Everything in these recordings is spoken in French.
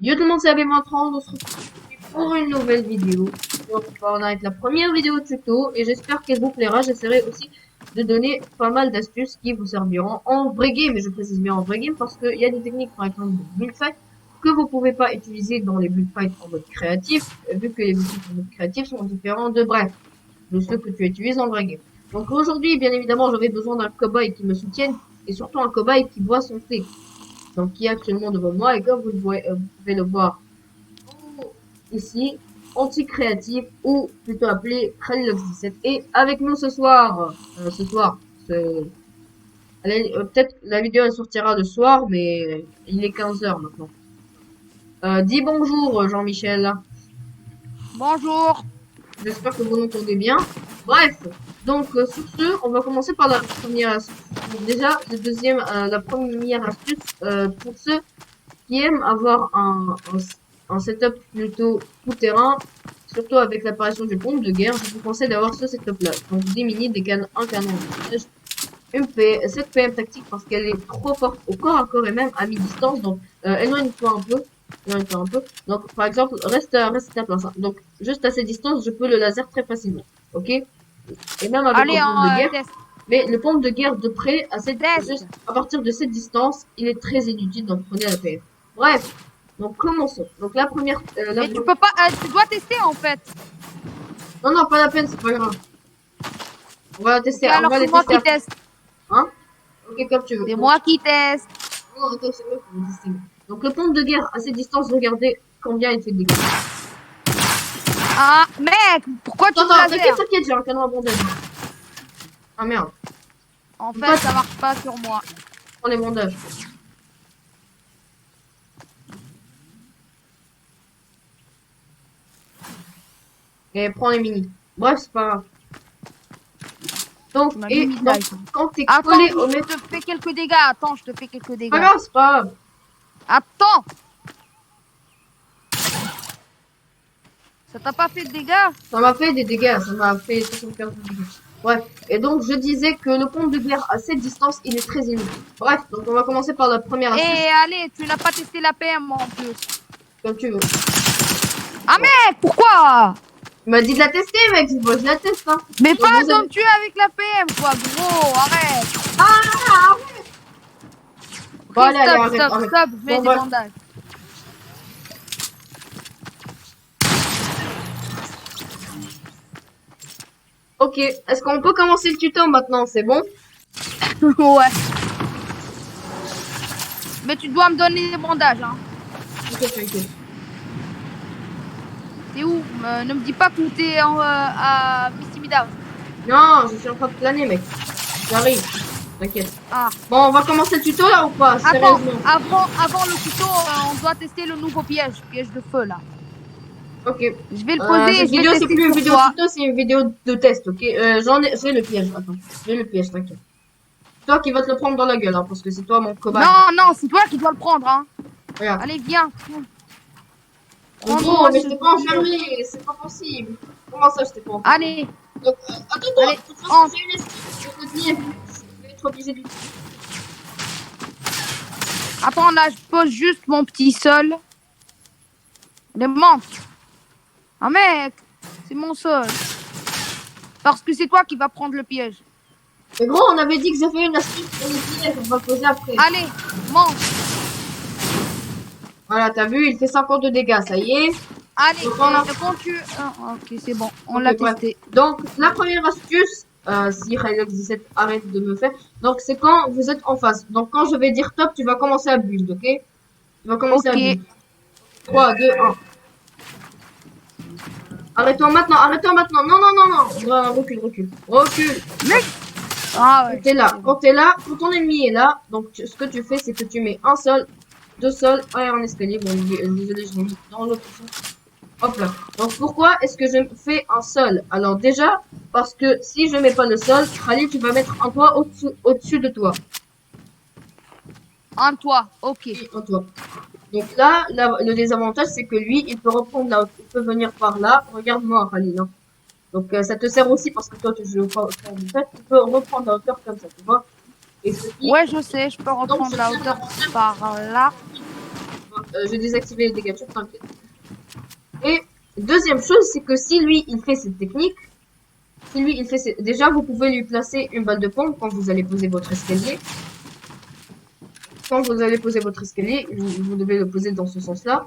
Yo tout le monde, c'est AB-30, on se retrouve pour une nouvelle vidéo. Donc on va être la première vidéo tuto et j'espère qu'elle vous plaira. J'essaierai aussi de donner pas mal d'astuces qui vous serviront en vrai game, et je précise bien en vrai game parce qu'il y a des techniques par exemple de build-fight que vous pouvez pas utiliser dans les build-fight en mode créatif, vu que les build-fights en mode créatif sont différents de ceux que tu utilises en vrai game. Donc aujourd'hui, bien évidemment, j'aurais besoin d'un cobaye qui me soutienne et surtout un cobaye qui boit son thé. Donc qui est actuellement devant moi et comme vous pouvez le voir ici, anti-créatif ou plutôt appelé Kralilox17. Et avec nous peut-être la vidéo elle sortira le soir, mais il est 15 h maintenant. Dis bonjour Jean-Michel. Bonjour. J'espère que vous m'entendez bien. Bref, donc sur ce, on va commencer par la première astuce. Donc, déjà, la première astuce pour ceux qui aiment avoir un setup plutôt tout-terrain, surtout avec l'apparition du pompe de guerre, je vous conseille d'avoir ce setup-là. Donc des mini, un canon de piège, cette PM tactique parce qu'elle est trop forte au corps à corps et même à mi-distance. Donc éloigne-toi un peu. Éloigne-toi un peu. Donc par exemple, reste à ta place. Hein. Donc juste à cette distance, je peux le laser très facilement. Ok? Et même avec Allez, un pompe de en guerre. test. Mais le pompe de guerre de près, Test. juste à partir de cette distance, il est très inutile, donc prenez la PM. Bref, donc commençons. Donc la première... Mais tu peux pas, tu dois tester en fait. Non, non, pas la peine, c'est pas grave. On va la tester, Ok, on alors va c'est les moi tester qui après. teste. Hein? Ok, comme tu veux. C'est Donc, moi qui teste. non, attends, c'est moi qui vais tester. Donc le pompe de guerre à cette distance, regardez combien il fait de dégâts. Ah, mec, pourquoi tu me Attends, t'inquiète, laser? t'inquiète, j'ai un canon à bandage. Ah merde, En faut fait, pas ça marche pas sur moi. prends les bandages. Et prends les mini. Bref, c'est pas grave. Donc, Tu m'as mis et mid donc, life. quand t'es Attends, collé au je mec, te fais quelques dégâts. Attends, je te fais quelques pas dégâts. grave, c'est pas grave. Attends. Ça t'a pas fait de dégâts? Ça m'a fait des dégâts, ça m'a fait 75 de dégâts. Bref, et donc je disais que le pompe de guerre à cette distance, il est très inutile. Bref, donc on va commencer par la première astuce, Et allez, tu n'as pas testé la PM en plus. comme tu veux. Ah mec, pourquoi? Tu m'as dit de la tester, mec, moi je la teste, hein. Mais Donc pas vous de avez... me tuer avec la PM, quoi, gros, arrête. Ah, bon, allez, allez, Stop, arrête, stop, arrête. stop, je mets Bon, des bref. bandages. Ok, est-ce qu'on peut commencer le tuto maintenant, c'est bon? Ouais. Mais tu dois me donner des bandages, hein. Ok, t'inquiète. T'es où? Ne me dis pas que t'es à Missimida. Non, je suis en train de planer, mec. J'arrive, t'inquiète. Ah. Bon, on va commencer le tuto là ou pas? Attends, Sérieusement. avant le tuto, on doit tester le nouveau piège de feu, là. Ok. Je vais le poser et Cette je vais le vidéo, c'est tester plus une sur vidéo toi. tuto, c'est une vidéo de test, ok? J'ai le piège, attends. J'ai le piège, t'inquiète. Toi qui vas te le prendre dans la gueule, hein, parce que c'est toi mon cobaye. Non, non, c'est toi qui dois le prendre, hein. Regarde. Allez, viens. Mais gros, mais je t'ai pas enfermé, c'est pas possible. Comment ça, je t'ai pas enfermé? Allez, Donc, attends, allez, de toute façon, j'ai une astuce, je vais te dire. Je vais être obligé de l'utiliser. attends, là, je pose juste mon petit sol. Les manques. Ah, mec, c'est mon sol. Parce que c'est toi qui vas prendre le piège. Mais gros, on avait dit que j'avais une astuce pour les pièges, on va le poser après. Allez, mange. Voilà, t'as vu, il fait 50 de dégâts, ça y est. Allez, Donc, on a... quand tu... Ah, ok, c'est bon, on Ok, l'a bref. testé. Donc, la première astuce, si Hylox17 arrête de me faire, donc c'est quand vous êtes en face. Donc, quand je vais dire top, tu vas commencer à build, ok? Tu vas commencer à Ok. build. 3, 2, 1. Arrête-toi maintenant, arrête-toi maintenant. Non, non, non, non. Recule, recule. Recule. Mec. Ah ouais. Quand t'es là, quand ton ennemi est là, donc ce que tu fais, c'est que tu mets un sol, deux sols, un en escalier. Bon, désolé, je l'ai mis dans l'autre sens. Hop là. Donc pourquoi est-ce que je fais un sol? Alors déjà, parce que si je mets pas le sol, Khalid, tu vas mettre un toit au-dessus de toi. Un toit, ok. Oui, un toit. Donc là, le désavantage, c'est que lui, il peut reprendre là, il peut venir par là. Regarde-moi, Khalid. Hein. Donc ça te sert aussi parce que toi, tu joues pas au fond du fait. Tu peux reprendre la hauteur comme ça, tu vois. Et ceci, Ouais, je sais, je peux donc reprendre c'est la bien hauteur d'avantage. par là. j'ai désactivé les dégâts, tu t'inquiète. Et deuxième chose, c'est que si lui, il fait cette technique, si lui, il fait déjà, vous pouvez lui placer une balle de pompe quand vous allez poser votre escalier. Quand vous allez poser votre escalier, vous devez le poser dans ce sens-là.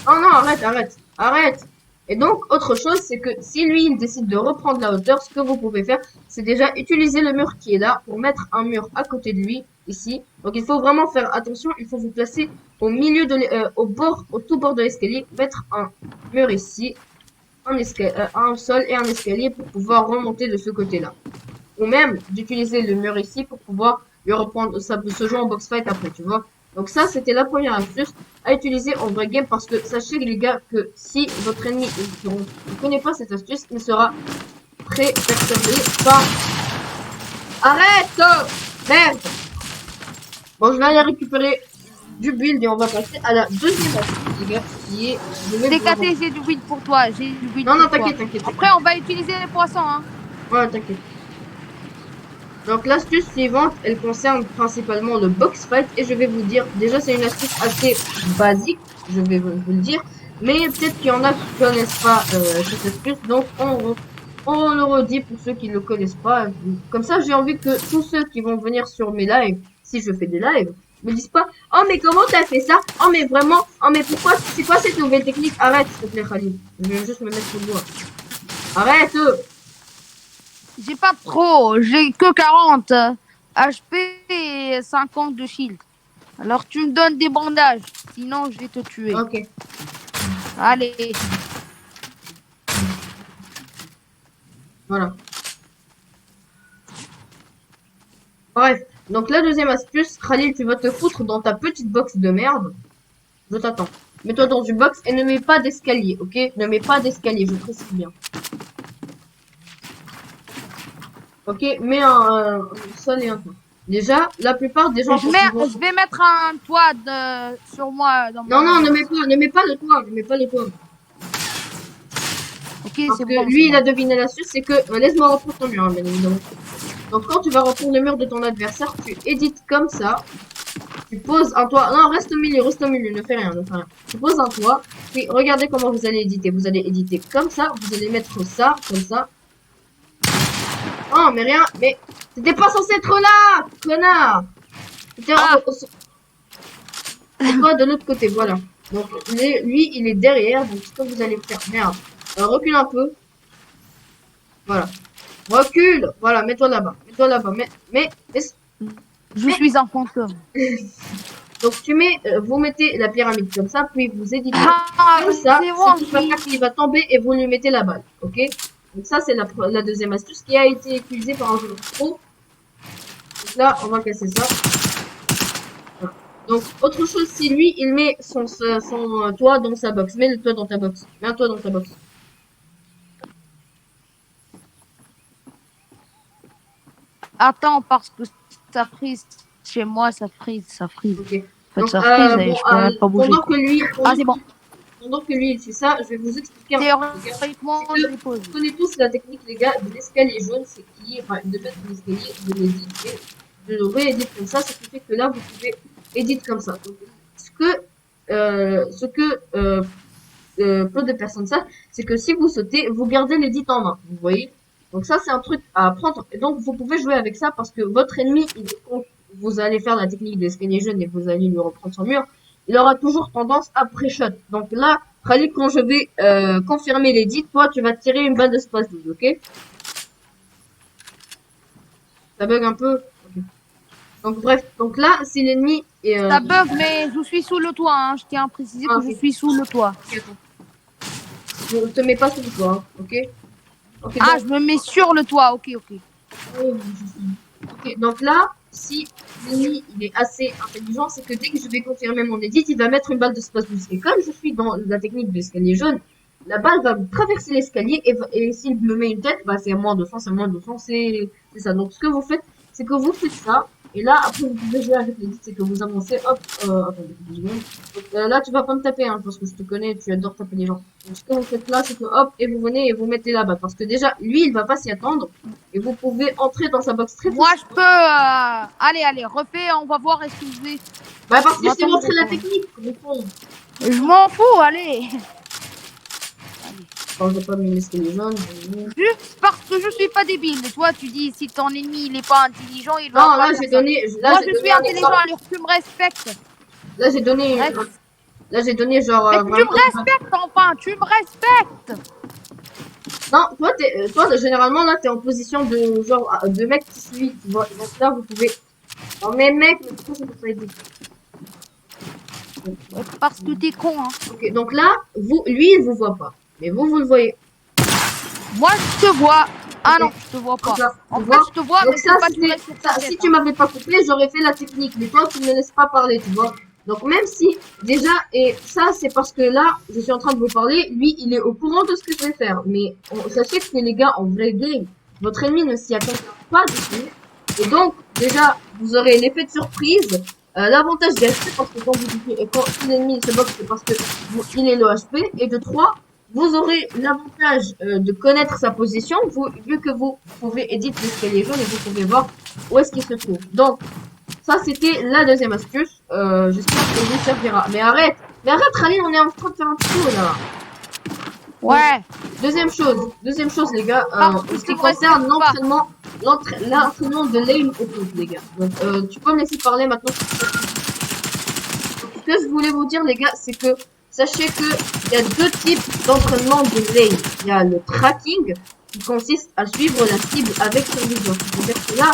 Oh non, arrête, arrête, arrête. Et donc, autre chose, c'est que si lui, il décide de reprendre la hauteur, ce que vous pouvez faire, c'est déjà utiliser le mur qui est là pour mettre un mur à côté de lui, ici. Donc, il faut vraiment faire attention. Il faut vous placer au milieu de au tout bord de l'escalier, mettre un mur ici, un sol et un escalier pour pouvoir remonter de ce côté-là. Ou même d'utiliser le mur ici pour pouvoir lui reprendre, ça peut se jouer en box fight après, tu vois. Donc ça, c'était la première astuce à utiliser en vrai game parce que sachez les gars que si votre ennemi ne connaît pas cette astuce, il sera très perturbé par... Arrête! Merde! Bon, je vais aller récupérer du build et on va passer à la deuxième astuce, les gars, qui est... DKT, j'ai du build pour toi, j'ai du build Non, non, pour toi. t'inquiète, t'inquiète. Après, on va utiliser les poissons, hein. Ouais, t'inquiète. Donc l'astuce suivante, elle concerne principalement le box fight et je vais vous dire, déjà c'est une astuce assez basique, je vais vous le dire, mais peut-être qu'il y en a qui ne connaissent pas cette astuce, donc on le redit pour ceux qui ne le connaissent pas. Comme ça j'ai envie que tous ceux qui vont venir sur mes lives, si je fais des lives, me disent pas « Oh mais comment t'as fait ça? Oh mais vraiment? Oh mais pourquoi? C'est quoi cette nouvelle technique? Arrête s'il te plaît Khalid, je vais juste me mettre sur le doigt. Arrête J'ai pas trop, j'ai que 40 HP et 50 de shield. Alors tu me donnes des bandages, sinon je vais te tuer. Ok. Allez. Voilà. Bref, donc la deuxième astuce, Khalil, tu vas te foutre dans ta petite box de merde. Je t'attends. Mets-toi dans une box et ne mets pas d'escalier, ok? Ne mets pas d'escalier, je précise bien. Ok, mets un sol et un toit. Déjà, la plupart des gens... Je vais mettre un toit sur moi. Non, non, ne mets pas le toit, ne mets pas le toit. Ok, Parce c'est que bon. lui, il a deviné l'astuce, c'est que... laisse-moi reprendre ton mur, hein, bien évidemment. Donc quand tu vas reprendre le mur de ton adversaire, tu édites comme ça. Tu poses un toit. Non, reste au milieu, ne fais rien, ne fais rien. Tu poses un toit. Puis regardez comment vous allez éditer. Vous allez éditer comme ça. Vous allez mettre ça, comme ça. Oh, mais rien. Mais t'étais pas censé être là, connard. C'était toi de l'autre côté, voilà. Donc lui, il est derrière. Donc ce que vous allez faire, merde. Recule un peu. Voilà. Recule. Voilà, mets-toi là-bas. Mets-toi là-bas. Je suis un fantôme. Donc vous mettez la pyramide comme ça, puis vous éditez Ah, comme ça. c'est bon, Ce qui va faire qu'il va tomber et vous lui mettez la balle, ok? Donc ça c'est la deuxième astuce qui a été utilisée par un joueur pro. Donc là on va casser ça. Voilà. Donc autre chose, si lui il met son toit dans sa box, mets le toit dans ta box, mets un toit dans ta box. Attends, parce que ça frise. Chez moi, ça frise, ça frise. Ok. En fait, Donc, ça frise et je peux même pas bouger. c'est bon. Pendant que lui il fait ça, je vais vous expliquer un truc. Théoriquement, je les pose. Vous connaissez tous la technique, les gars, de l'escalier jaune, c'est qui, enfin, de mettre l'escalier, de l'éditer, de le rééditer comme ça, ce qui fait que là, vous pouvez éditer comme ça. Donc, peu de personnes savent, c'est que si vous sautez, vous gardez l'édit en main, vous voyez. Donc ça, c'est un truc à apprendre. Et donc, vous pouvez jouer avec ça parce que votre ennemi, vous allez faire la technique de l'escalier jaune et vous allez lui reprendre son mur, il aura toujours tendance à pré-shot. Donc là, Khalid, quand je vais confirmer l'édit, toi, tu vas tirer une balle de space 12, ok? Ça bug un peu. Okay. Donc bref, donc là, si l'ennemi est... Ça bug, mais je suis sous le toit, hein. Je tiens à préciser que je suis sous le toit. Okay, je ne te mets pas sous le toit, hein, ok? Okay, ah, donc... je me mets sur le toit, ok. Ok, donc là, si l'ennemi il est assez intelligent, c'est que dès que je vais confirmer mon edit, il va mettre une balle de space boost. Et comme je suis dans la technique de l'escalier jaune, la balle va traverser l'escalier et s'il me met une tête, bah c'est à moins 200, c'est ça. Donc ce que vous faites, c'est que vous faites ça Et là, après, vous pouvez jouer avec l'édit, c'est que vous avancez, hop, attendez, 2 secondes. Donc, là, tu vas pas me taper, hein, parce que je te connais, tu adores taper les gens. Donc, ce que vous faites là, c'est que, hop, et vous venez et vous mettez là-bas. Parce que déjà, lui, il va pas s'y attendre. Et vous pouvez entrer dans sa box très Moi, facilement. je peux. Allez, refais, on va voir est-ce que je vais. Bah, parce que je t'ai Attends, montré la attends. technique, gros con. Je m'en fous, allez. Bon, je vais pas me laisser les jaunes. Juste parce que je suis pas débile. Mais toi, tu dis si ton ennemi il est pas intelligent, il va Non, pas là, faire j'ai ça. donné, Moi, j'ai je suis donné un intelligent, exemple. alors tu me respectes. Là, j'ai donné, Reste. là, j'ai donné genre, Mais tu vraiment. me respectes, enfin, tu me respectes. Non, toi, généralement, là, t'es en position de, genre, de mec qui suit, tu vois. Donc là, vous pouvez, non, mais mec, mais pourquoi ça peut pas aider? Parce que t'es con, hein. Ok, donc là, lui, il vous voit pas. Mais vous le voyez. Moi, je te vois. Ah Ok. non, je te vois pas. Donc là, En tu fait, vois. je te vois, Donc mais ça, c'est pas tiré sur ta si tête. tu Hein. m'avais pas coupé, j'aurais fait la technique. Mais toi, tu me laisses pas parler, tu vois. Donc même si, déjà, et ça, c'est parce que là, je suis en train de vous parler, lui, il est au courant de ce que je vais faire. Mais sachez que les gars, en vrai game, votre ennemi ne s'y attend pas du tout. Et donc, déjà, vous aurez l'effet de surprise. L'avantage des HP, parce que quand l'ennemi se boxe, c'est parce que il est le HP. Et de 3, vous aurez l'avantage de connaître sa position, vu que vous pouvez éditer l'escalier jaune et vous pouvez voir où est-ce qu'il se trouve. Donc, ça, c'était la deuxième astuce. J'espère qu'elle vous servira. Mais arrête, Rally, on est en train de faire un tuto, là. Ouais. Deuxième chose, les gars, Parce que en ce tu qui me concerne respectes pas. l'entraînement de lane au compte, les gars. Donc, tu peux me laisser parler maintenant. Ce que je voulais vous dire, les gars, c'est que sachez que il y a 2 types d'entraînement de lane. Il y a le tracking, qui consiste à suivre la cible avec son viseur. C'est-à-dire que là,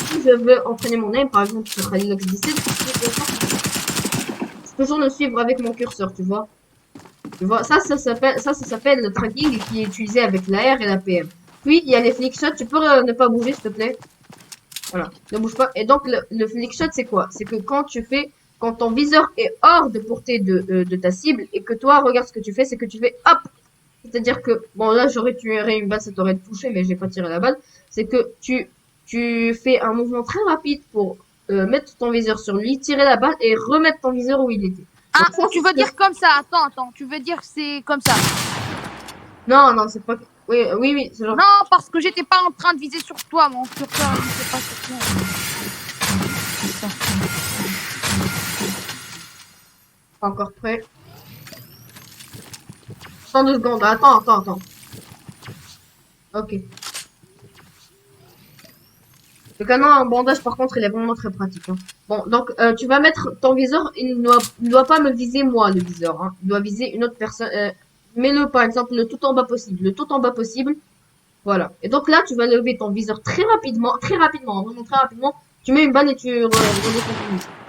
si je veux entraîner mon aim, par exemple sur Alilox 17, je peux toujours le suivre avec mon curseur, tu vois. Tu vois, ça s'appelle le tracking qui est utilisé avec l'AR et la PM. Puis, il y a les flickshots. Tu peux ne pas bouger, s'il te plaît. Voilà, ne bouge pas. Et donc, le flickshot, c'est quoi? C'est que quand ton viseur est hors de portée de ta cible et que toi, regarde ce que tu fais, c'est que tu fais hop. C'est-à-dire que, bon, là, j'aurais tiré une balle, ça t'aurait touché, mais j'ai pas tiré la balle. C'est que tu fais un mouvement très rapide pour mettre ton viseur sur lui, tirer la balle et remettre ton viseur où il était. Ah, Donc ça, tu veux dire comme ça. Attends. Tu veux dire que c'est comme ça. Non, c'est pas... Oui, c'est genre... Non, parce que j'étais pas en train de viser sur toi. Mon curseur, il était pas sur toi. C'est ça. Pas encore prêt. 102 secondes. Attends. Ok. Le canon en bandage, par contre, il est vraiment très pratique. Hein. Bon, donc, tu vas mettre ton viseur. Il ne doit pas me viser moi, le viseur. Hein. Il doit viser une autre personne. Mets-le, par exemple, le tout en bas possible. Le tout en bas possible. Voilà. Et donc là, tu vas lever ton viseur très rapidement, vraiment très rapidement. Tu mets une balle et tu redescends.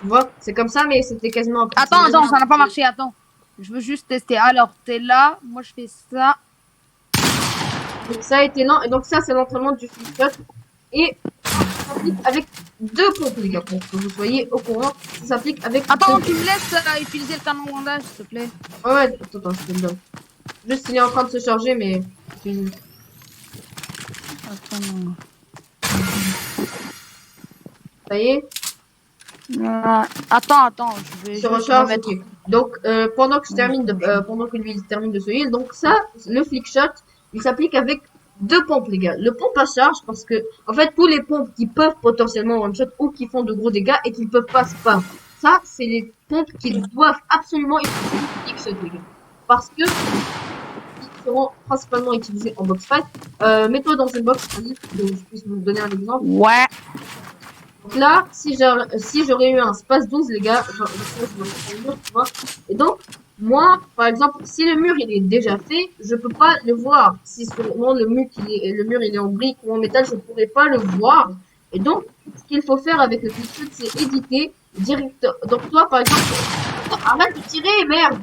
Tu vois, c'est comme ça, mais c'était quasiment... Attends, ça n'a pas marché. Attends. Je veux juste tester. Alors, t'es là. Moi, je fais ça. Donc ça a été lent. Et donc ça, c'est l'entraînement du flip-flop. Et ça s'applique avec 2 pompes, les gars, pour que vous soyez au courant. Ça s'applique avec... Attends, 2 tu me laisses utiliser le canon bandage, s'il te plaît. Ouais, attends, je te le donne. Juste, il est en train de se charger, mais... Attends. Ça y est. Attends, je vais Se juste recharge, me mettre. ok. Donc, pendant que lui il termine de se heal, donc ça, le flick shot, il s'applique avec 2 pompes, les gars. Le pompe à charge, parce que, en fait, tous les pompes qui peuvent potentiellement one shot ou qui font de gros dégâts et qui ne peuvent pas spam. Ça, c'est les pompes qui doivent absolument utiliser le flick shot, les gars. Parce que, ils seront principalement utilisés en box fight. Mets-toi dans une box, que je puisse vous donner un exemple. Ouais. Donc là, si j'aurais eu un space 12, les gars, je le mur, tu vois. Et donc, moi, par exemple, si le mur il est déjà fait, je peux pas le voir. Si seulement le mur il est en brique ou en métal, je pourrais pas le voir. Et donc, ce qu'il faut faire avec le clickshot, c'est éditer direct. Donc toi, par exemple, arrête de tirer, merde.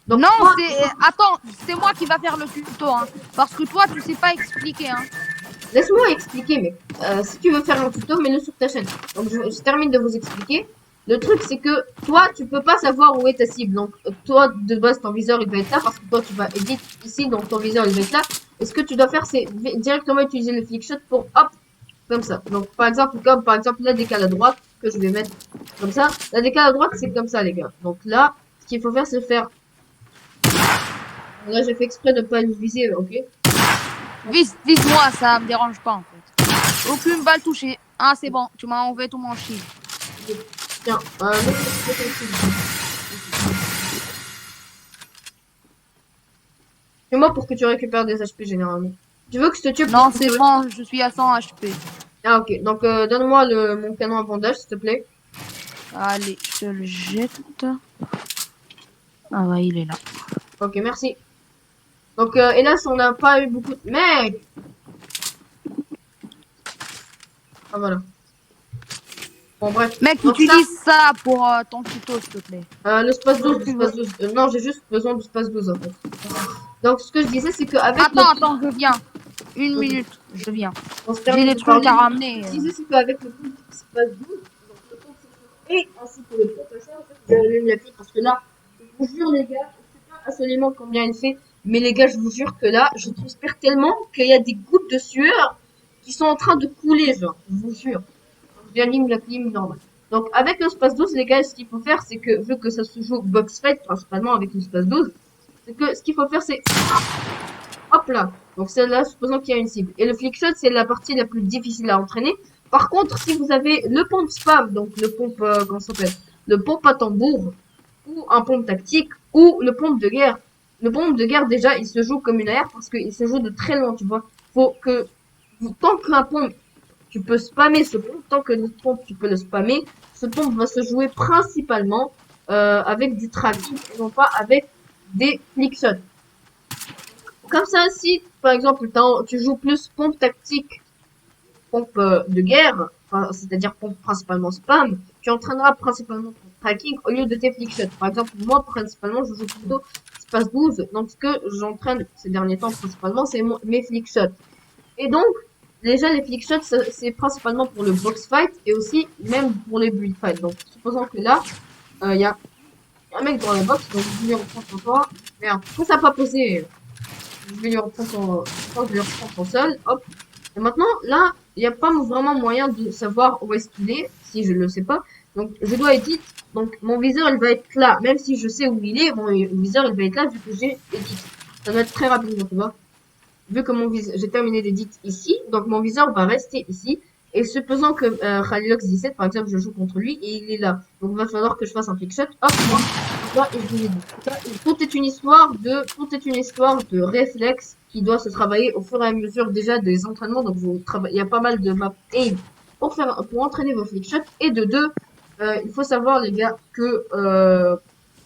Donc, Non, toi, Attends, c'est moi qui va faire le tuto, hein. Parce que toi, tu sais pas expliquer, hein. laisse-moi expliquer, mec. Si tu veux faire un tuto, mets-le sur ta chaîne. Donc, je termine de vous expliquer. Le truc, c'est que toi, tu peux pas savoir où est ta cible. Donc, toi, de base, ton viseur, il va être là parce que toi, tu vas éditer ici, donc ton viseur, il va être là. Et ce que tu dois faire, c'est directement utiliser le flickshot pour, hop, comme ça. Donc, par exemple, comme par exemple la décale à droite, que je vais mettre comme ça. La décale à droite, c'est comme ça, les gars. Donc là, ce qu'il faut faire, c'est faire... Là, j'ai fait exprès de pas le viser, ok? Vise-moi, ça me dérange pas en fait. Aucune balle touchée. Ah, c'est bon, tu m'as enlevé tout mon shield. Tiens, fais-moi pour que tu récupères des HP généralement. Tu veux que je te tue pour Non, que c'est tu... bon, je suis à 100 HP. Ah, ok. Donc, donne-moi mon canon à bandage, s'il te plaît. Allez, je te le jette. Ah ouais, il est là. Ok, merci. Donc, hélas, on n'a pas eu beaucoup de... Mec! Ah, voilà. Bon, bref. Mec, Donc ça, utilise ça pour ton tuto, s'il te plaît. le space 12, le space 12. Non, j'ai juste besoin du space 12, en fait. Donc, ce que je disais, c'est qu'avec le... Attends, je viens. Une Ok, minute, je viens. on se J'ai termine des de trucs parler. à ramener. Ce que je disais, c'est qu'avec le compte space 12, donc le compte et ainsi que le compte achat, en fait, vous avez la clé parce que là, je vous jure, les gars, je sais pas absolument combien il fait, mais les gars, je vous jure que là, je transpire tellement qu'il y a des gouttes de sueur qui sont en train de couler, genre, je vous jure. J'anime la clim normale. Donc, avec le space 12, les gars, ce qu'il faut faire, c'est que, vu que ça se joue box fight, principalement avec le space 12, c'est que ce qu'il faut faire, c'est, hop là. Donc, c'est là, supposons qu'il y a une cible. Et le flickshot, c'est la partie la plus difficile à entraîner. Par contre, si vous avez le pompe spam, donc le pompe, comment ça s'appelle? Le pompe à tambour, ou un pompe tactique, ou le pompe de guerre. Le pompe de guerre, déjà, il se joue comme une AR parce qu'il se joue de très loin, tu vois. Faut que, tant qu'un pompe tu peux spammer ce pompe, tant que le pompe tu peux le spammer, ce pompe va se jouer principalement avec du tracking et non pas avec des flickshots. Comme ça, si par exemple tu joues plus pompe tactique, pompe de guerre, enfin, c'est-à-dire pompe principalement spam, tu entraîneras principalement ton tracking au lieu de tes flickshots. Par exemple, moi principalement, je joue plutôt space 12, donc ce que j'entraîne ces derniers temps principalement, c'est mes flickshots. Et donc, déjà, les flickshots, c'est principalement pour le box fight et aussi même pour les build fight. Donc, supposons que là, il y a un mec dans la box, donc je vais lui reprendre son toit. Merde, pourquoi ça n'a pas posé? Je vais lui reprendre je vais lui reprendre son sol. Hop. Et maintenant, là, il n'y a pas vraiment moyen de savoir où est-ce qu'il est, si je ne le sais pas. Donc, je dois edit. Donc, mon viseur, il va être là. Même si je sais où il est, mon viseur, il va être là vu que j'ai edit. Ça va être très rapidement, tu vois. Vu que j'ai terminé d'édit ici, donc mon viseur va rester ici. Et supposons que Khalilox 17, par exemple, je joue contre lui et il est là. Donc il va falloir que je fasse un flickshot. Hop, moi, et je vous ai dit. Tout est une histoire de réflexe qui doit se travailler au fur et à mesure déjà des entraînements. Donc il y a pas mal de maps aim pour entraîner vos flickshots. Et de deux, il faut savoir les gars que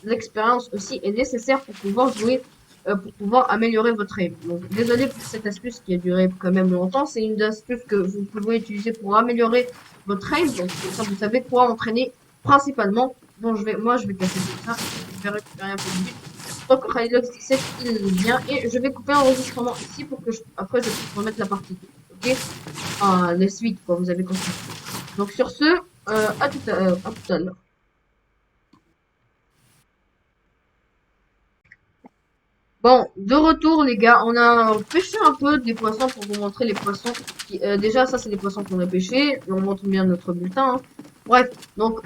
l'expérience aussi est nécessaire pour pouvoir améliorer votre aim. Donc, désolé pour cette astuce qui a duré quand même longtemps. C'est une astuce que vous pouvez utiliser pour améliorer votre aim. Donc, ça, vous savez quoi entraîner principalement. Bon, moi, je vais casser tout ça. Je vais récupérer un peu de but. Donc, Rylox 17, il vient. Et je vais couper l'enregistrement ici pour que après, je puisse remettre la partie. Ok? Les suites, quoi, vous avez compris. Donc, sur ce, à tout à l'heure. Bon, de retour les gars, on a pêché un peu des poissons pour vous montrer les poissons. Déjà, ça c'est les poissons qu'on a pêchés. Et on montre bien notre bulletin. Hein. Bref, donc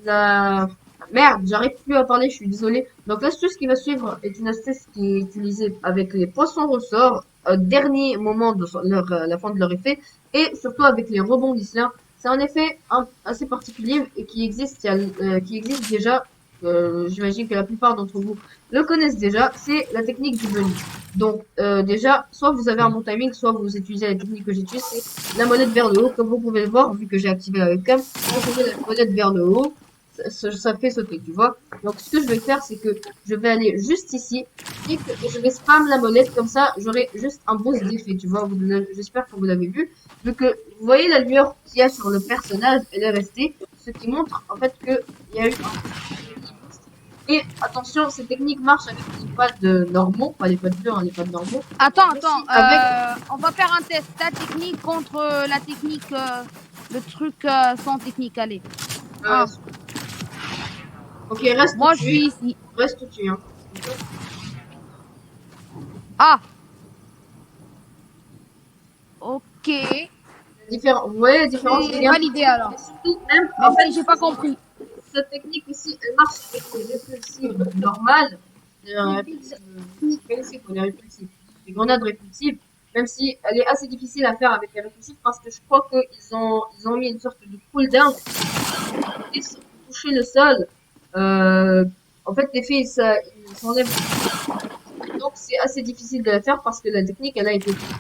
la... Merde, j'arrive plus à parler, je suis désolé. Donc l'astuce qui va suivre est une astuce qui est utilisée avec les poissons ressorts, dernier moment de la fin de leur effet, et surtout avec les rebondisseurs. C'est un effet assez particulier et qui existe déjà. J'imagine que la plupart d'entre vous le connaissent déjà, c'est la technique du bunny. Donc déjà, soit vous avez un bon timing, soit vous utilisez la technique que j'utilise, c'est la molette vers le haut, comme vous pouvez le voir, vu que j'ai activé la webcam, quand je mets la molette vers le haut, ça fait sauter, tu vois. Donc ce que je vais faire, c'est que je vais aller juste ici, et que je vais spam la molette, comme ça j'aurai juste un boost d'effet, tu vois. J'espère que vous l'avez vu que vous voyez la lueur qu'il y a sur le personnage, elle est restée, ce qui montre en fait qu'il y a eu un et attention, cette technique marche avec les pads normaux, pas les pads bleus, hein, les pads normaux. Attends, Avec... on va faire un test. Ta technique contre la technique, le truc sans technique, allez. Ah. Ok, reste Moi, où je suis ici. Reste où tu es. Hein. Ah. Ok. Vous voyez la différence, les C'est gars? validé alors. Et surtout, même, Mais en fait, j'ai pas compris. cette technique aussi, elle marche avec les répulsives normales. Vous connaissez quoi, les répulsives? Les grenades répulsives, même si elle est assez difficile à faire avec les répulsives parce que je crois ils ont mis une sorte de cooldown et sans toucher le sol. Euh, en fait, l'effet, il s'enlève. Donc, c'est assez difficile de la faire parce que la technique, elle a été faite.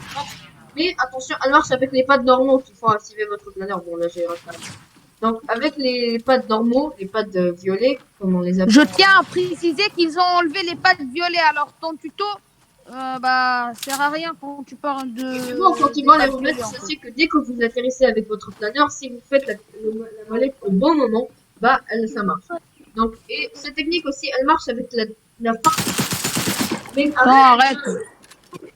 Mais attention, elle marche avec les pads normaux qui font activer votre planeur. Bon, là, j'ai raté. Donc, avec les pads normaux, les pads violets, comme on les Je appelle. tiens à préciser qu'ils ont enlevé les pattes violets. Alors ton tuto, bah, sert à rien quand tu parles Effectivement, quand de ils des vont les pattes violets remettre, en fait. sachez que dès que vous atterrissez avec votre planeur, si vous faites la molette au bon moment, bah, ça marche. Donc, et cette technique aussi, elle marche avec la fin. Mais Non, arrête.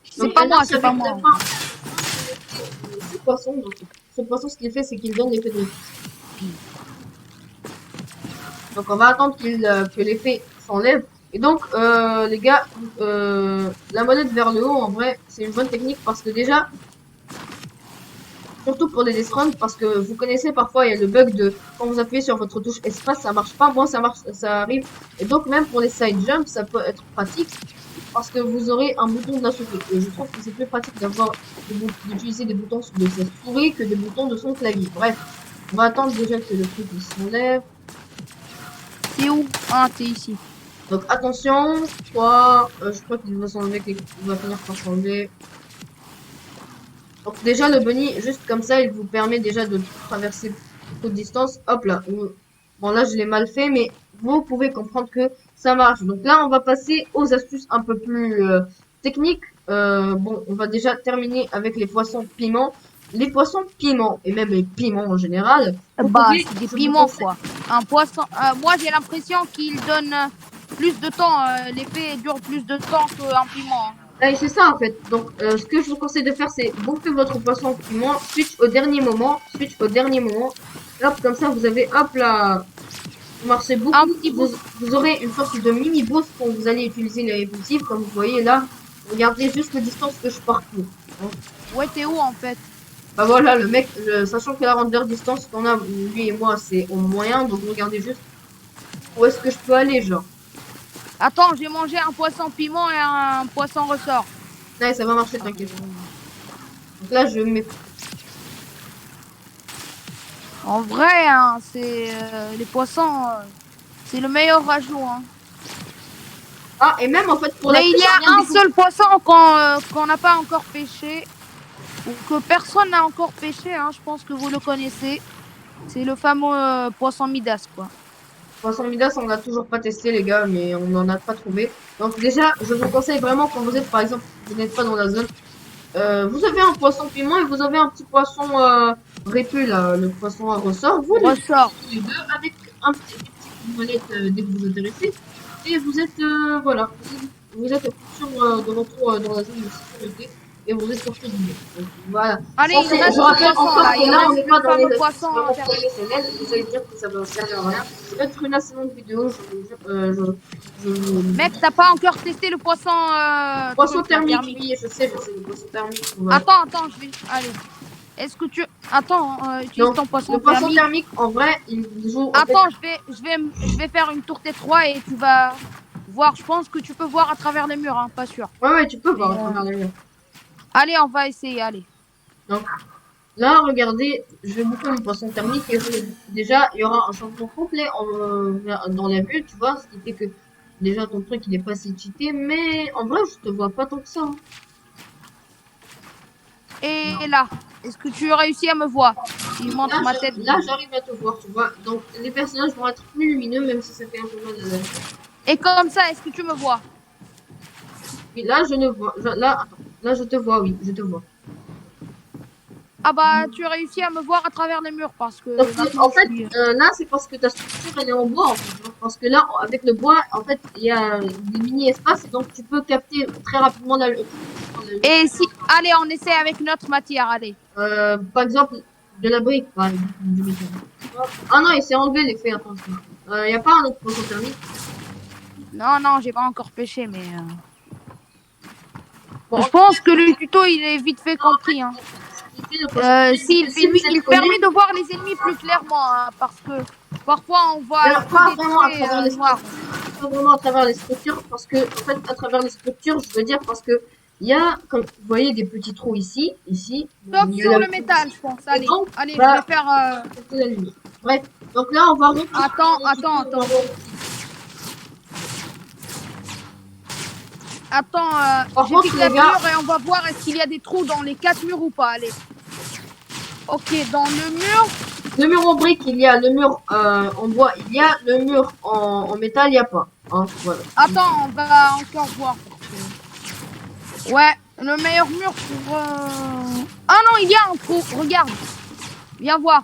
C'est donc, pas elle moi, marche c'est pas avec la moi. fin du poisson. Donc, ce poisson, ce qu'il fait, c'est qu'il donne l'effet de. Donc, on va attendre que l'effet s'enlève. Et donc, les gars, la molette vers le haut, en vrai, c'est une bonne technique parce que déjà, surtout pour les death runs, parce que vous connaissez parfois, il y a le bug de quand vous appuyez sur votre touche espace, ça marche pas. Moi, ça marche, ça arrive. Et donc, même pour les side jumps, ça peut être pratique parce que vous aurez un bouton de la souris. Et je trouve que c'est plus pratique d'utiliser des boutons de sa souris que des boutons de son clavier. Bref, on va attendre déjà que le truc il s'enlève. C'est où? Ah, t'es ici. Donc attention, 3, je crois qu'il va s'enlever, il va finir par s'enlever. Donc déjà le bunny, juste comme ça, il vous permet déjà de traverser beaucoup de distance. Hop là. Bon là je l'ai mal fait, mais vous pouvez comprendre que ça marche. Donc là on va passer aux astuces un peu plus techniques. Bon, on va déjà terminer avec les poissons piments. Les poissons piments, et même les piments en général, vous Bah, pouvez, c'est des je vous piments conseille. quoi. Un poisson. Moi, j'ai l'impression qu'il donne plus de temps. L'effet dure plus de temps qu'un piment. Hein. Ouais, c'est ça en fait. Donc, ce que je vous conseille de faire, c'est bouffer votre poisson piment, switch au dernier moment. Hop, comme ça, vous avez, hop là, vous marchez Un beaucoup. petit bout. Vous aurez une sorte de mini boost quand vous allez utiliser les répulsifs, comme vous voyez là. Regardez juste la distance que je parcours. Donc, Ouais, t'es où en fait? bah voilà, le mec, sachant que la render distance qu'on a, lui et moi, c'est au moyen. Donc, regardez juste où est-ce que je peux aller, genre. Attends, j'ai mangé un poisson piment et un poisson ressort. Ouais, ça va marcher, t'inquiète. Donc là, je mets. En vrai, hein, c'est les poissons, c'est le meilleur rajout. Hein. Ah, et même en fait, pour la Mais il pêche, y rien a du un tout. seul poisson qu'on n'a pas encore pêché, ou que personne n'a encore pêché, hein, je pense que vous le connaissez. C'est le fameux poisson Midas, quoi. Poisson Midas, on n'a toujours pas testé, les gars, mais on n'en a pas trouvé. Donc, déjà, je vous conseille vraiment quand vous êtes, par exemple, vous n'êtes pas dans la zone, vous avez un poisson piment et vous avez un petit poisson répul, là, le poisson à ressort. Vous les Ressort. utilisez les deux avec des petites molettes dès que vous intéressez. Et vous êtes, voilà, vous êtes de retour dans la zone de sécurité et vous êtes sorti du jeu. Donc, voilà. Allez, il Je reste le rappelle poisson, encore là. que Il là, on reste n'est le pas dans les fameux astuces poisson vraiment interdit. professionnelles. Vous allez dire que ça va servir à rien. Ça va être une assez longue vidéo. Mec, t'as pas encore testé le poisson Poisson truc, là, thermique, thermique. oui, je sais, le poisson thermique. Ouais. Attends, je vais... Allez. Est-ce que tu... Attends, utilise Donc, ton le poisson poisson thermique. thermique, en vrai, il joue, en fait, Attends, je vais faire une tour T3 et tu vas voir. Je pense que tu peux voir à travers les murs, hein, pas sûr. ouais, tu peux voir Mais, à travers les murs. allez, on va essayer, allez. Donc, là, regardez, je vais bouffer mon poisson thermique et déjà, il y aura un changement complet dans la vue, tu vois, ce qui fait que déjà ton truc il est pas si cheaté, mais en vrai, je te vois pas tant que ça. Hein. Et là, est-ce que tu réussis à me voir? Si je montre ma tête. Là, j'arrive à te voir, tu vois. Donc, les personnages vont être plus lumineux, même si ça fait un peu mal à l'œil. Et comme ça, est-ce que tu me vois? Et là, je ne vois, là, attends, là, je te vois, oui, je te vois. Ah bah, tu réussis à me voir à travers les murs parce que Donc, en maintenant, fait, là, c'est parce que ta structure, elle est en bois, en fait. Donc, parce que là, avec le bois, en fait, il y a des mini-espaces, et donc tu peux capter très rapidement la lumière. Et si... Allez, on essaie avec notre matière, allez. Par exemple, de la brique, par exemple, du béton. Ah non, il s'est enlevé l'effet, attention. Il n'y a pas un autre poisson thermique. Non, j'ai pas encore pêché, mais... Bon, je pense que le tuto, il est vite fait compris, hein. ce Il permet de voir les ennemis plus clairement, hein, parce que parfois on voit pas des vraiment à traits travers les noirs. structures, pas vraiment à travers les structures, parce que en fait à travers les structures, je veux dire parce que il y a, comme vous voyez, des petits trous ici, Sauf il y a sur la- le métal, je pense. Allez, donc, allez, je bah, vais faire. c'est la lumière. Bref, donc là on va repousser Attends. Par J'ai contre, fait les 4 gars, murs et on va voir est-ce qu'il y a des trous dans les 4 murs ou pas. Allez. Ok, dans le mur. le mur en brique, il y a le mur en bois, il y a le mur en métal, il n'y a pas. Hein, voilà. Attends, on va encore voir. Ouais, le meilleur mur pour. Ah non, il y a un trou. Regarde. Viens voir.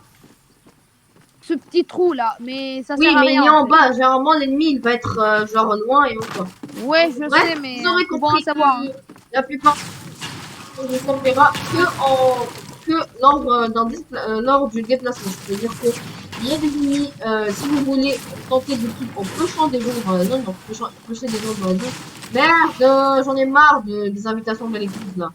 Ce petit trou là, mais ça Oui, sert à mais rien. il est en fait. bas. Généralement, l'ennemi, il va être genre loin et encore. Ouais, je Bref, sais, mais vous aurez faut bon compris savoir. que la plupart ne s'enverra que lors du déplacement. C'est-à-dire que il y a des ennemis, si vous voulez tenter des trucs en pushant des gens dans la zone, donc pusher des gens dans la zone. Merde, j'en ai marre des invitations de l'église là.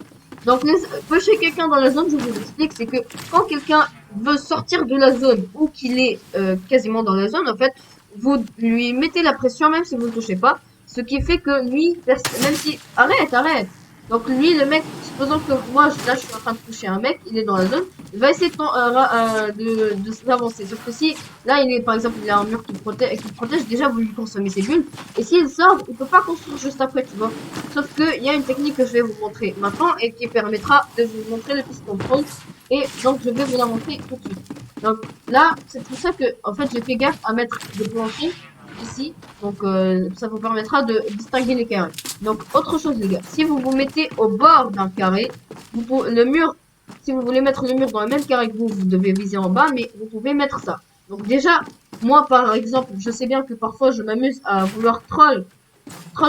Donc pusher quelqu'un dans la zone, je vous explique, c'est que quand quelqu'un veut sortir de la zone ou qu'il est quasiment dans la zone, en fait, vous lui mettez la pression même si vous ne touchez pas. Ce qui fait que lui, même si... Arrête. Donc lui, le mec, supposons que moi, là, je suis en train de toucher un mec, il est dans la zone, il va essayer de s'avancer. Sauf que si, là, il est, par exemple, il a un mur qui protège, déjà, vous lui consommez ses bulles. Et s'il sort, il peut pas construire juste après, tu vois. Sauf que, il y a une technique que je vais vous montrer maintenant et qui permettra de vous montrer le piston contrôle. Et donc, je vais vous la montrer tout de suite. Donc là, c'est pour ça que, en fait, j'ai fait gaffe à mettre des planchers ici. Donc ça vous permettra de distinguer les carrés. Donc autre chose les gars, si vous vous mettez au bord d'un carré, le mur, si vous voulez mettre le mur dans le même carré que vous devez viser en bas, mais vous pouvez mettre ça. Donc déjà, moi par exemple, je sais bien que parfois je m'amuse à vouloir troll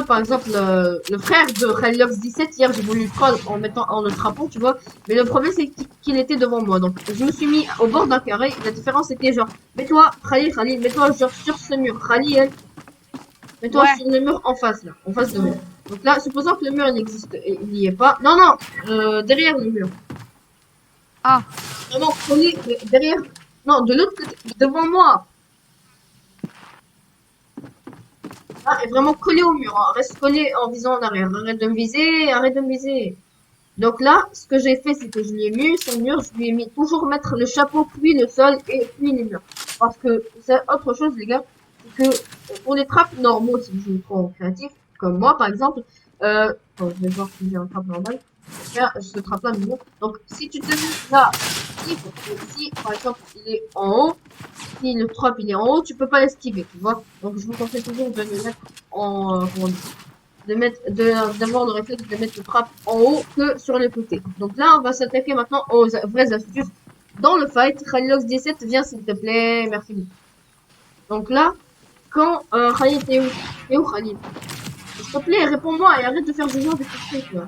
par exemple le frère de Relox 17 hier j'ai voulu troll en le trappant tu vois, mais le problème c'est qu'il était devant moi, donc je me suis mis au bord d'un carré. La différence était genre mets-toi Khalil, mets-toi genre sur ce mur, Khalil, mets-toi sur le mur en face là, en face de moi. Donc là supposons que le mur il n'y est pas, non derrière le mur, vraiment collé derrière, non de l'autre côté, devant moi. Ah, est vraiment collé au mur, hein. Reste collé en visant en arrière. Arrête de me viser, arrête de me viser. Donc là, ce que j'ai fait, c'est que je lui ai mis sur le mur, je lui ai mis toujours mettre le chapeau, puis le sol, et puis les murs. Parce que c'est autre chose, les gars, c'est que pour les trappes normaux, si vous jouez trop en créatif, comme moi par exemple, attends, je vais voir si j'ai un trappe normal. Faire ce trappe là, mignon. Donc si tu te mets là, ici, par exemple, il est en haut, si le trap il est en haut, tu peux pas l'esquiver, tu vois. Donc je vous conseille toujours de le mettre en comment dire, d'avoir le réflexe de mettre le trap en haut que sur les côtés. Donc là, on va s'attaquer maintenant aux vraies astuces dans le fight. Khalilox 17, viens s'il te plaît, merci beaucoup. Donc là, quand Khalil, t'es où Khalil? S'il te plaît, réponds-moi et arrête de faire des gens avec tes trucs là.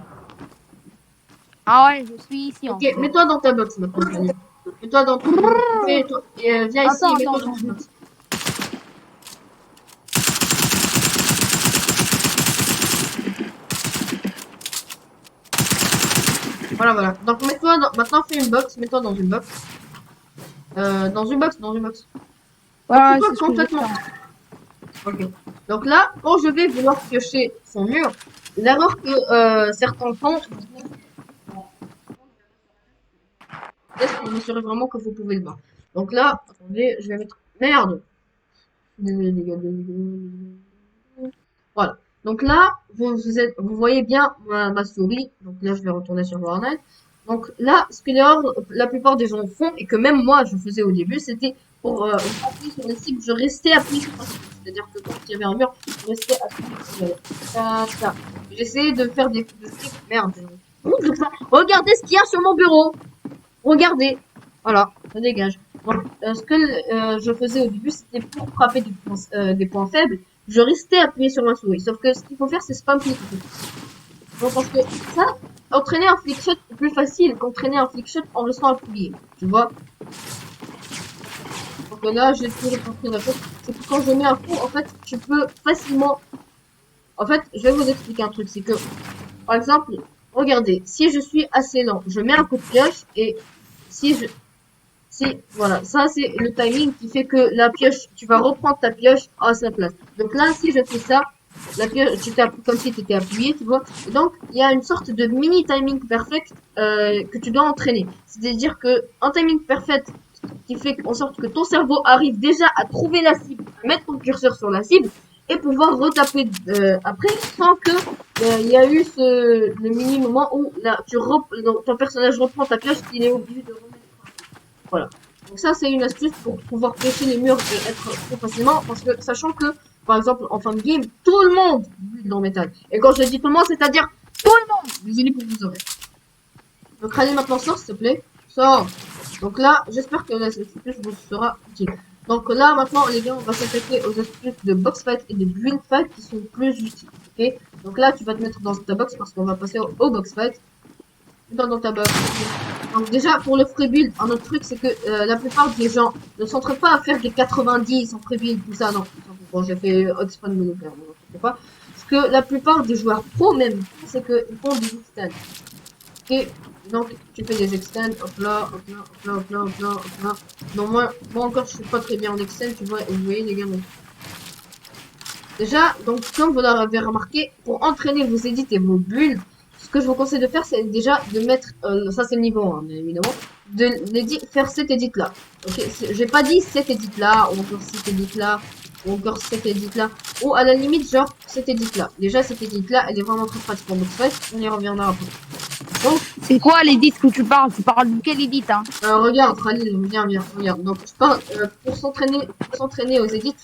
Ah ouais, je suis ici. Ok, mets-toi dans ta box maintenant, Khalil. Mets-toi dans ton... viens ici et mets-toi dans ta box. Voilà. Donc mets-toi maintenant fais une box, mets-toi dans une box. Dans une box. Ouais, Donc, c'est complètement. Ok. Donc là, quand je vais vouloir piocher son mur, l'erreur que certains font, est-ce que vous m'assurez vraiment que vous pouvez le voir. Donc là, attendez, je vais mettre... Merde. Désolé, les gars. Voilà. Donc là, vous voyez bien ma souris. Donc là, je vais retourner sur Fortnite. Donc là, ce que la plupart des gens font, et que même moi je faisais au début, c'était pour appuyer sur les cibles, je restais appuyé sur la cible. C'est-à-dire que quand il y avait un mur, je restais appuyé sur ça. J'essayais de faire des cibles. Merde. Regardez ce qu'il y a sur mon bureau. Regardez. Voilà, ça dégage. Donc, ce que je faisais au début, c'était pour frapper des points faibles, je restais appuyé sur ma souris. Sauf que ce qu'il faut faire, c'est spam click. Donc, parce que ça, entraîner un flickshot est plus facile qu'entraîner un flickshot en restant appuyé. Tu vois? Donc là, j'ai toujours compris la chose. C'est que quand je mets un coup, en fait, tu peux facilement... En fait, je vais vous expliquer un truc. C'est que, par exemple, regardez, si je suis assez lent, je mets un coup de pioche et si je, voilà, ça c'est le timing qui fait que la pioche, tu vas reprendre ta pioche à sa place. Donc là, si je fais ça, la pioche, comme si tu étais appuyé, tu vois. Et donc, il y a une sorte de mini timing perfect que tu dois entraîner. C'est-à-dire que un timing perfect qui fait en sorte que ton cerveau arrive déjà à trouver la cible, à mettre ton curseur sur la cible et pouvoir retaper après sans que il y a eu le mini moment où là, ton personnage reprend ta pioche qu'il est obligé de remettre. Voilà. Donc ça, c'est une astuce pour pouvoir pêcher les murs et être plus facilement, parce que sachant que, par exemple, en fin de game, tout le monde build dans métal. Et quand je dis tout le monde, c'est-à-dire tout le monde. Désolé pour vous oreilles. Donc allez maintenant sors, s'il te plaît. Sors. Donc là, j'espère que l'astuce vous sera utile. Donc là, maintenant, les gars, on va s'attaquer aux astuces de box fight et de build fight qui sont plus utiles. Ok. Donc là, tu vas te mettre dans ta box parce qu'on va passer au box fight. Dans ta box. Donc déjà pour le free build, un autre truc c'est que la plupart des gens ne s'entraînent pas à faire des 90 en free build, tout ça, non. Bon, j'ai fait Oxfam Monoplayer, non, pas. Parce que la plupart des joueurs pro même, c'est qu'ils font des extends. Ok, donc tu fais des extends, hop là, hop là, hop là, hop là, hop là, hop là. Non, moi encore je suis pas très bien en extend, tu vois, vous voyez les gars. Donc. Déjà, donc comme vous l'avez remarqué, pour entraîner vos edits et vos builds, ce que je vous conseille de faire, c'est déjà de mettre, ça c'est le niveau 1, bien évidemment, faire cet edit là. Ok, j'ai pas dit cet edit là, ou encore cet edit là, ou encore cet edit là, ou à la limite, genre cet edit là. Déjà, cette edit là, elle est vraiment très pratique pour box fight, on y reviendra après. Donc, C'est quoi l'édit que tu parles? Tu parles de quel édit, hein? regarde, Khalil, viens, regarde. Donc, je parle, pour s'entraîner aux edits,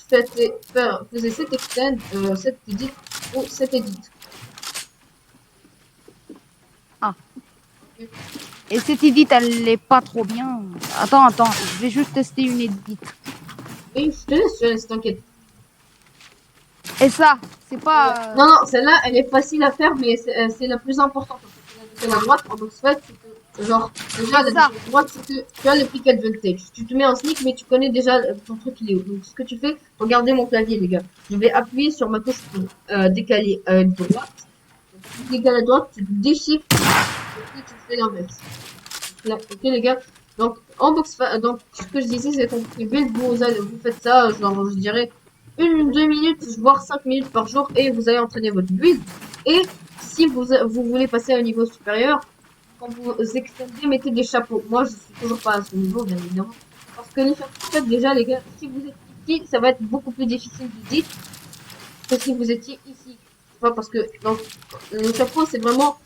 faisez cet extend, cet edit, ou cet edit. Ah. Et cette édit, elle est pas trop bien. Attends, je vais juste tester une édit. Et je te laisse, t'inquiète. Et ça, c'est pas... Non, non, celle-là, elle est facile à faire, mais c'est la plus importante. C'est la droite en box fight, c'est que, genre, déjà, la droite, c'est que tu as le pick advantage. Tu te mets en sneak, mais tu connais déjà ton truc, il est où. Donc, ce que tu fais, regardez mon clavier, les gars. Je vais appuyer sur ma touche pour décaler droite. Tu décales à droite, tu déchiffres, et puis tu fais l'inverse. Là, ok, les gars. Donc, en box fight, donc, ce que je disais, c'est qu'on build, vous faites ça, genre, je dirais, 1-2 minutes, voire 5 minutes par jour, et vous allez entraîner votre build. Et si vous voulez passer à un niveau supérieur, quand vous extendez, mettez des chapeaux. Moi, je suis toujours pas à ce niveau, bien évidemment. Parce que les chapeaux, en fait, déjà, les gars, si vous êtes ici, ça va être beaucoup plus difficile d'éditer que si vous étiez ici. Tu vois, parce que donc, le chapeau, c'est vraiment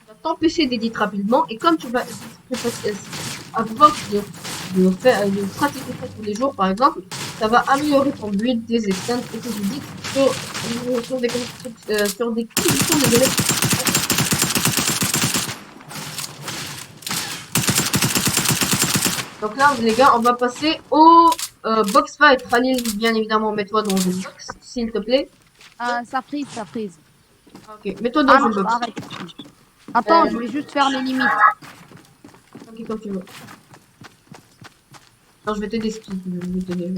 va t'empêcher d'éditer rapidement. Et comme tu vas avoir de pratiquer ça tous les jours, par exemple, ça va améliorer ton build, tes extends et tes edits sur des conditions de délai. Donc là, les gars, on va passer au box fight. Khalil, bien évidemment, mets-toi dans une box, s'il te plaît. ça prise. Ok, mets-toi dans une box. Arrête. Attends, je vais juste faire les limites. Ok, comme tu veux. Non, je vais t'aider, je vais t'aider.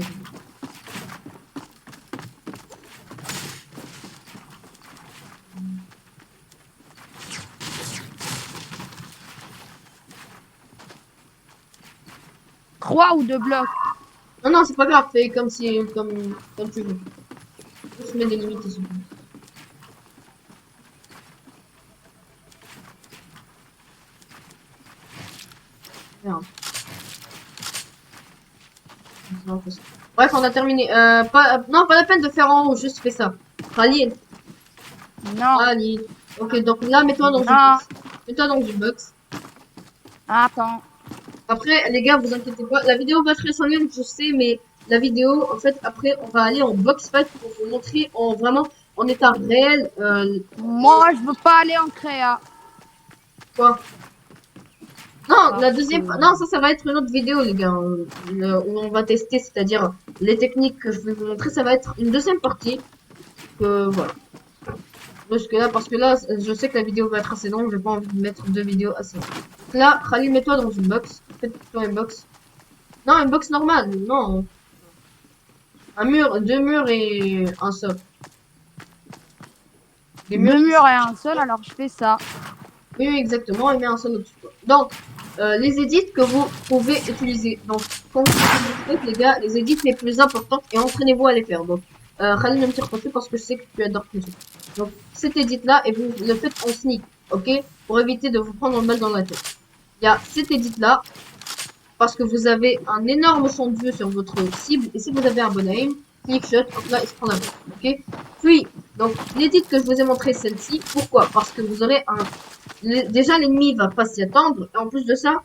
Trois ou 2 blocs. Non, non, c'est pas grave, fais comme tu veux. Juste mets des limites ici. Merde. Bref, on a terminé. Non, pas la peine de faire en haut, juste fais ça. Khalil. Non. Khalil. Ok, donc là, mets-toi dans une box. Mets-toi dans une box. Attends. Après, les gars, vous inquiétez pas. La vidéo va être très longue, je sais, mais la vidéo, en fait, après, on va aller en box fight pour vous montrer vraiment en état réel. Moi, je veux pas aller en créa. Quoi? Non, la deuxième, non, ça va être une autre vidéo, les gars, où on va tester, c'est-à-dire les techniques que je vais vous montrer, ça va être une deuxième partie. Voilà. Parce que là, je sais que la vidéo va être assez longue, j'ai pas envie de mettre deux vidéos assez longues. Donc là, Khalil, mets-toi dans une box. Fais-toi une box. Non, une box normale, non. Un mur, deux murs et un socle. Deux murs et un seul, alors je fais ça. Oui, oui, exactement, il met un son au-dessus. Donc, les edits que vous pouvez utiliser. Donc, quand vous faites, les gars, les edits les plus importantes et entraînez-vous à les faire. Donc, Khalil ne me tire pas dessus parce que je sais que tu adores tricher. Donc, cet edit-là, et vous le faites en sneak, ok? Pour éviter de vous prendre une balle dans la tête. Il y a cet edit-là, parce que vous avez un énorme champ de vue sur votre cible, et si vous avez un bon aim, click shot, hop là, il se prend la balle, ok? Puis, donc, l'édit que je vous ai montré, celle-ci, pourquoi? Parce que vous aurez un déjà, l'ennemi va pas s'y attendre. Et en plus de ça,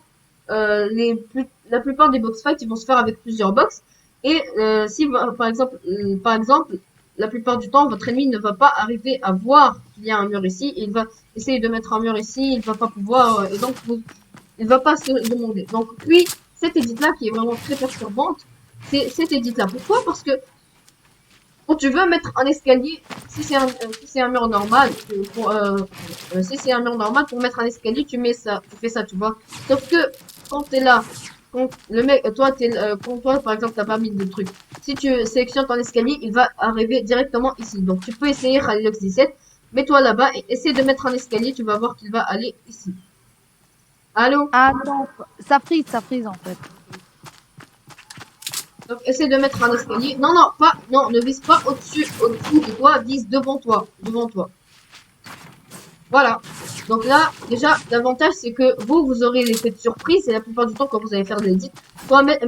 la plupart des box fights, ils vont se faire avec plusieurs box. Et si, par exemple, la plupart du temps, votre ennemi ne va pas arriver à voir qu'il y a un mur ici. Il va essayer de mettre un mur ici. Il va pas pouvoir. Et donc, il va pas se demander. Donc, puis, cette édite-là, qui est vraiment très perturbante, c'est cette édite-là. Pourquoi? Parce que quand tu veux mettre un escalier, si c'est un mur normal, si c'est un mur normal, pour mettre un escalier, tu fais ça, tu vois. Sauf que, quand t'es là, quand le mec, quand toi, par exemple, t'as pas mis de truc. Si tu sélectionnes ton escalier, il va arriver directement ici. Donc, tu peux essayer Khalilux 17, mets-toi là-bas et essaie de mettre un escalier, tu vas voir qu'il va aller ici. Allô? Attends, ça frise en fait. Donc, essaie de mettre un escalier. Non, non, pas, non, ne vise pas au-dessous de toi, vise devant toi, devant toi. Voilà. Donc là, déjà, l'avantage, c'est que vous aurez l'effet de surprise, et la plupart du temps, quand vous allez faire de l'édit, toi, mets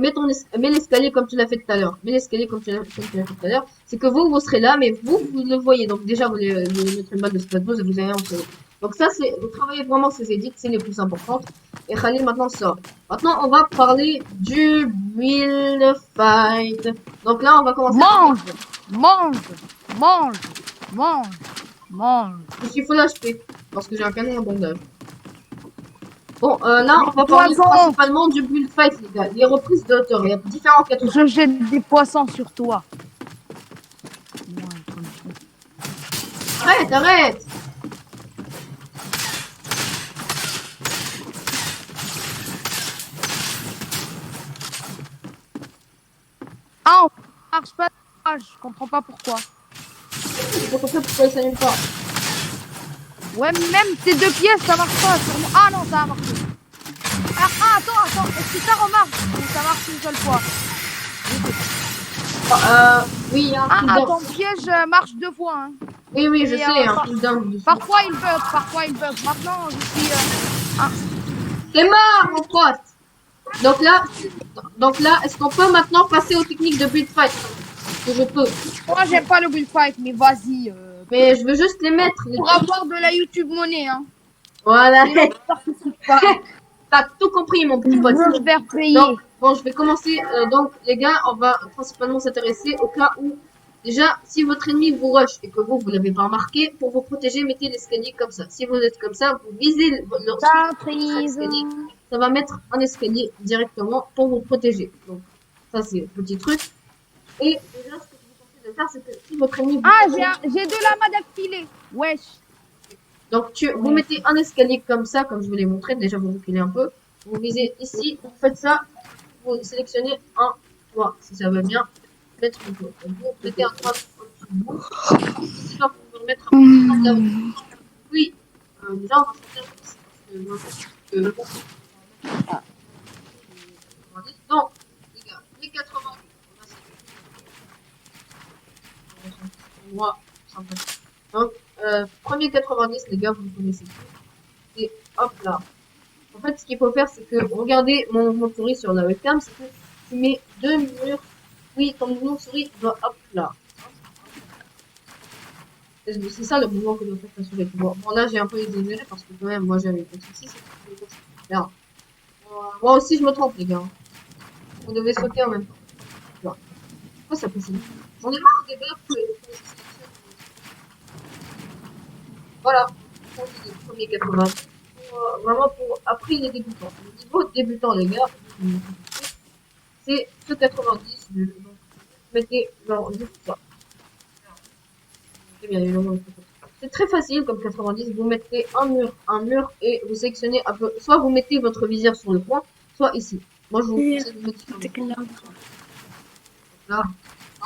l'escalier comme tu l'as fait tout à l'heure. Mets l'escalier comme tu l'as fait tout à l'heure. C'est que vous serez là, mais vous le voyez. Donc déjà, vous mettre une balle de squad 12 et vous allez en faire. Donc ça, vous travaillez vraiment ces édits, c'est les plus importantes. Et Khalil maintenant sort. Maintenant, on va parler du build fight. Donc là, on va commencer. Mange, mange, mange, mange, mange. Je suis full HP, parce que j'ai un canon en bandage. Bon, là, on va parler Poisson. principalement du build fight, les gars. Les reprises de hauteur. Il y a différents catégories. Je jette des poissons sur toi. Arrête, arrête! Ah, on marche pas. Ah, je comprends pas pourquoi. Je comprends pas pourquoi il s'allume pas. Ouais, même tes deux pièces, ça marche pas. Sûrement. Ah non, ça a marché. Attends. Est-ce que ça remarche? Ou ça marche une seule fois? Oui, il y a un Ah, cooldown. ton piège marche deux fois. Hein. Oui, oui, je Et, sais, il y a un cooldown dessus. Parfois il bug. Maintenant, je suis. T'es mort, mon pote! Donc là, est-ce qu'on peut maintenant passer aux techniques de build fight? Que je peux. Moi, j'aime pas le build fight, mais vas-y. Mais je veux juste les mettre. Pour avoir de la YouTube monnaie, hein. Voilà. Sinon, je participe pas. T'as tout compris, mon petit pote. Je vais payer. Donc, bon, je vais commencer. Donc, les gars, on va principalement s'intéresser au cas où, déjà, si votre ennemi vous rush et que vous l'avez pas remarqué, pour vous protéger, mettez l'escalier comme ça. Si vous êtes comme ça, vous visez l'escalier. Ça va mettre un escalier directement pour vous protéger. Donc, ça, c'est le petit truc. Et déjà, ce que je vous conseille de faire, c'est que si votre ennemi vous J'ai de la mad affilée. Wesh. Donc, vous mettez un escalier comme ça, comme je vous l'ai montré. Déjà, vous reculez un peu. Vous visez ici, vous faites ça. Vous sélectionnez un toit, si ça va bien. Mettre un toit. Donc, vous mettez un toit au-dessus de vous. C'est ça pour vous remettre un peu de là. Oui, déjà, on va sortir ici. Donc, les gars, les 80. Moi, donc, premier 90, les gars, vous le connaissez tous. Et hop là. En fait, ce qu'il faut faire, c'est que, regardez mon souris sur la webcam, c'est que tu mets deux murs. Oui, ton mouvement souris doit hop là. C'est ça le mouvement que doit faire ta souris. Bon, là, j'ai un peu exagéré parce que quand même, moi, j'avais pas de soucis. Là. Moi aussi, je me trompe, les gars. Vous devez sauter en même temps. Voilà. Pourquoi ça possible? J'en ai marre des bugs. Voilà. Premier 80. Vraiment pour après les débutants. Le niveau débutant, les gars, c'est ce 90. Donc, mettez genre juste ça. C'est très facile comme 90. Vous mettez un mur et vous sélectionnez un peu. Soit vous mettez votre visière sur le point, soit ici. Moi, je vous conseille de mettre sur le point. Là,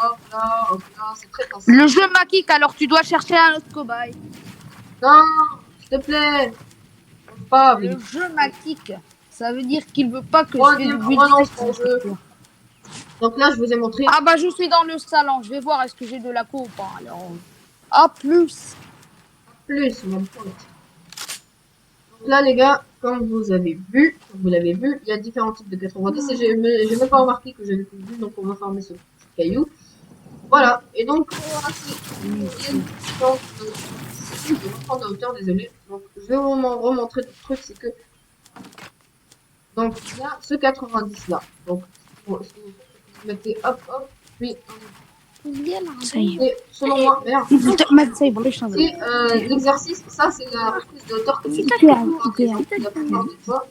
hop là, c'est très facile. Le jeu m'a kick, alors tu dois chercher un autre cobaye. Non, s'il te plaît. pas avec... Le jeu m'attique. Ça veut dire qu'il veut pas que Moi, je fais du relance build ton jeu. Donc là, je vous ai montré. Ah bah je suis dans le salon. Je vais voir est-ce que j'ai de la co ou pas. Alors. Ah plus. Plus, mon pote. Donc là, les gars, comme vous l'avez vu, il y a différents types de 90 et j'ai même pas remarqué que j'avais tout vu, donc on va farmer ce petit caillou. Voilà, et donc, il y a une différence je vais reprendre la hauteur, désolé. Donc, je vais vous remontrer le truc, c'est que, donc, il y a ce 90 là. Donc, ce que vous mettez hop, hop, puis, et selon moi, merde. C'est l'exercice, ça c'est la reprise de hauteur que tu fais la plupart des fois.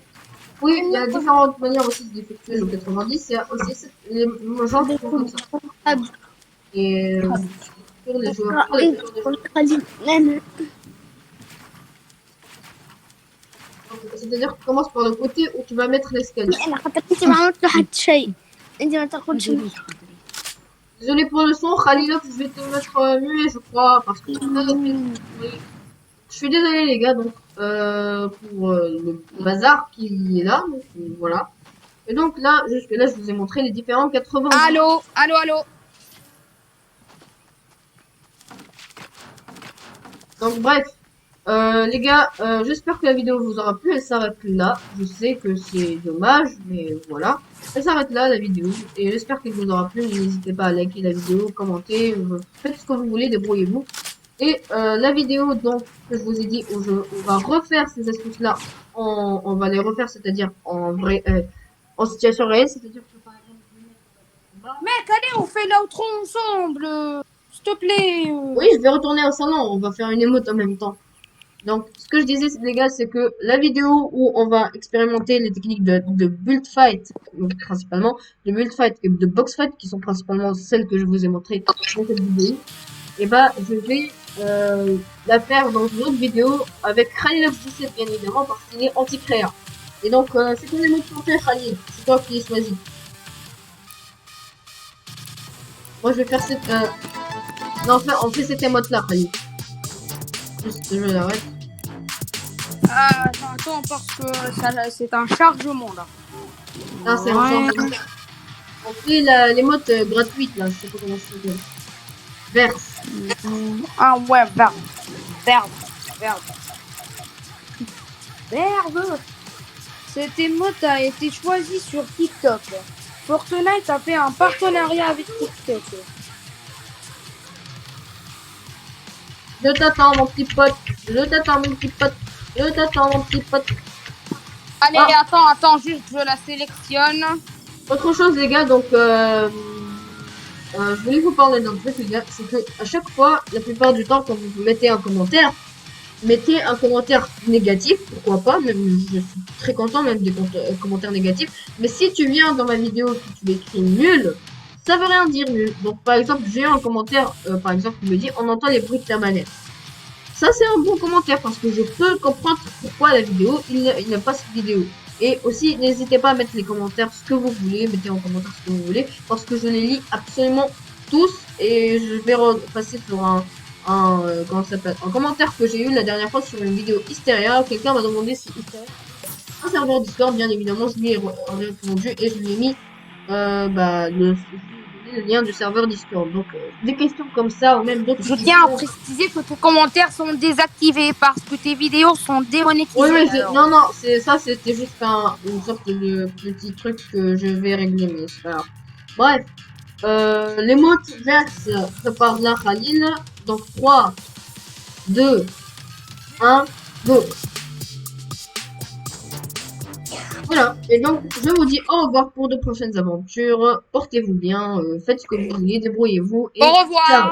Oui, il y a différentes manières aussi d'effectuer le 90. Il y a aussi les gens qui font comme ça. Et sur les joueurs, c'est-à-dire que tu commences par le côté où tu vas mettre l'escalier. Désolé pour le son, Khalilov, je vais te mettre muet, je crois, parce que oui. Je suis désolé les gars, donc pour le bazar qui est là, donc, voilà. Et donc là, jusque là, je vous ai montré les différents 80. Allô, allô, allô. Donc bref, les gars, j'espère que la vidéo vous aura plu. Elle s'arrête là. Je sais que c'est dommage, mais voilà. Elle s'arrête là, la vidéo. Et j'espère qu'elle vous aura plu. N'hésitez pas à liker la vidéo, commenter, faites ce que vous voulez, débrouillez-vous. Et la vidéo donc que je vous ai dit où on va refaire ces astuces là, on va les refaire, c'est-à-dire en vrai, en situation réelle, c'est-à-dire que par exemple, Mec, allez, on fait l'outro ensemble. S'il te plaît. oui, je vais retourner au salon, on va faire une émote en même temps. Donc, ce que je disais, les gars, c'est que la vidéo où on va expérimenter les techniques de build fight, donc principalement, de build fight et de box fight, qui sont principalement celles que je vous ai montrées dans cette vidéo, et bah, je vais la faire dans une autre vidéo avec Khalil17, bien évidemment, parce qu'il est anti-créa. Et donc, c'est ton émote santé, Khalil. C'est toi qui les choisis. Moi, je vais faire cette... Non, enfin, on fait cette émote-là, Khalil. Juste, je l'arrête. Attends, parce que c'est un chargement, là. Ah, c'est un chargement. On fait l'émote gratuite, là. Je sais pas comment ça s'appelle. Verse. Ah ouais, verbe. Cette émote a été choisie sur TikTok. Fortnite a fait un partenariat avec TikTok. Je t'attends, mon petit pote. Je t'attends, mon petit pote. Je t'attends, mon petit pote. Allez, attends, juste, je la sélectionne. Autre chose, les gars, donc, je voulais vous parler d'un truc, les gars, c'est que à chaque fois, la plupart du temps, quand vous mettez un commentaire, mettez un commentaire négatif, pourquoi pas, même je suis très content même des commentaires négatifs, mais si tu viens dans ma vidéo que tu écris nul, ça veut rien dire nul. Donc par exemple, j'ai un commentaire, par exemple, qui me dit on entend les bruits de la manette. Ça c'est un bon commentaire parce que je peux comprendre pourquoi la vidéo, il n'aime pas cette vidéo. Et aussi, n'hésitez pas à mettre les commentaires ce que vous voulez, mettez en commentaire ce que vous voulez, parce que je les lis absolument tous et je vais repasser sur comment ça s'appelle, un commentaire que j'ai eu la dernière fois sur une vidéo Hysteria. Quelqu'un m'a demandé si Hysteria un serveur Discord, bien évidemment, je lui ai répondu et je lui ai mis le lien du serveur Discord. Donc des questions comme ça ou même d'autres Je questions. tiens à préciser que tes commentaires sont désactivés parce que tes vidéos sont démonétisées. Oui, mais non, c'était juste une sorte de petit truc que je vais régler, mais c'est pas grave. Bref, l'émote verse prépare la Khalil. Donc 3, 2, 1, go. Voilà, et donc je vous dis au revoir pour de prochaines aventures. Portez-vous bien, faites ce que vous voulez, débrouillez-vous. Et au revoir. ciao.